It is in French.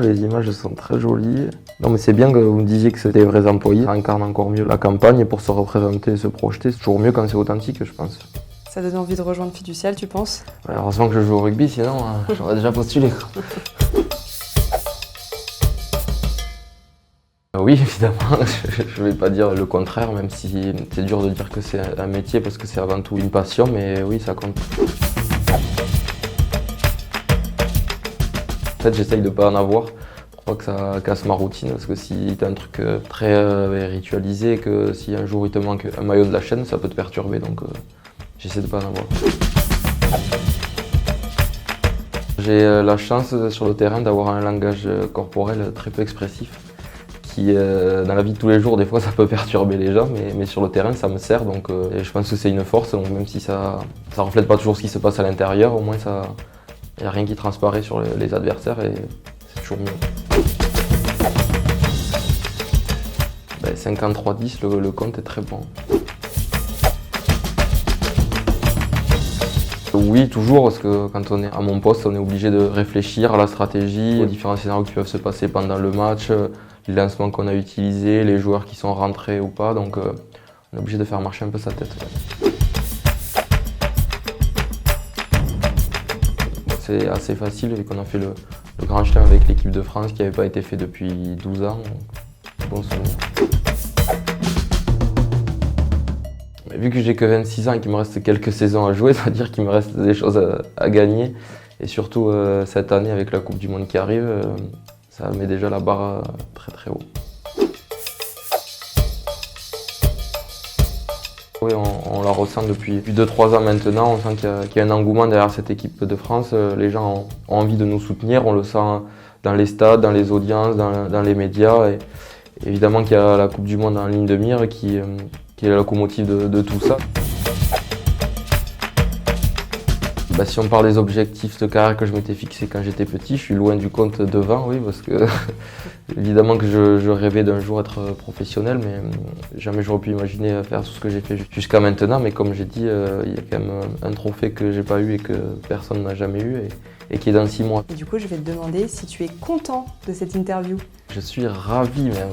Les images sont très jolies. Non mais c'est bien que vous me disiez que c'était des vrais employés. Ça incarne encore mieux la campagne et pour se représenter, se projeter, c'est toujours mieux quand c'est authentique, je pense. Ça donne envie de rejoindre Fiducial, tu penses? Ouais, heureusement que je joue au rugby, sinon j'aurais déjà postulé. Oui, évidemment, je vais pas dire le contraire, même si c'est dur de dire que c'est un métier parce que c'est avant tout une passion, mais oui, ça compte. En fait, j'essaye de pas en avoir pour pas que ça casse ma routine, parce que si t'as un truc très ritualisé, que si un jour il te manque un maillot de la chaîne, ça peut te perturber, donc j'essaie de pas en avoir. J'ai la chance sur le terrain d'avoir un langage corporel très peu expressif. Qui, dans la vie de tous les jours, des fois ça peut perturber les gens, mais sur le terrain ça me sert, donc je pense que c'est une force, donc même si ça reflète pas toujours ce qui se passe à l'intérieur, au moins il n'y a rien qui transparaît sur les adversaires et c'est toujours mieux. 53-10, le compte est très bon. Oui, toujours, parce que quand on est à mon poste, on est obligé de réfléchir à la stratégie, aux différents scénarios qui peuvent se passer pendant le match, les lancements qu'on a utilisés, les joueurs qui sont rentrés ou pas, donc on est obligé de faire marcher un peu sa tête. Ouais. C'est assez facile vu qu'on a fait le grand chelem avec l'équipe de France qui n'avait pas été fait depuis 12 ans. Donc, bon souvenir. Vu que j'ai que 26 ans et qu'il me reste quelques saisons à jouer, ça veut dire qu'il me reste des choses à gagner. Et surtout cette année avec la Coupe du Monde qui arrive, ça met déjà la barre très très haut. Oui, on la ressent depuis 2-3 ans maintenant, on sent qu'il y a un engouement derrière cette équipe de France. Les gens ont envie de nous soutenir, on le sent dans les stades, dans les audiences, dans les médias. Et évidemment qu'il y a la Coupe du Monde en ligne de mire qui est la locomotive de tout ça. Si on parle des objectifs de carrière que je m'étais fixé quand j'étais petit, je suis loin du compte devant, oui, parce que évidemment que je rêvais d'un jour être professionnel, mais jamais j'aurais pu imaginer faire tout ce que j'ai fait jusqu'à maintenant. Mais comme j'ai dit, il y a quand même un trophée que j'ai pas eu et que personne n'a jamais eu et qui est dans 6 mois. Et du coup, je vais te demander si tu es content de cette interview. Je suis ravi même.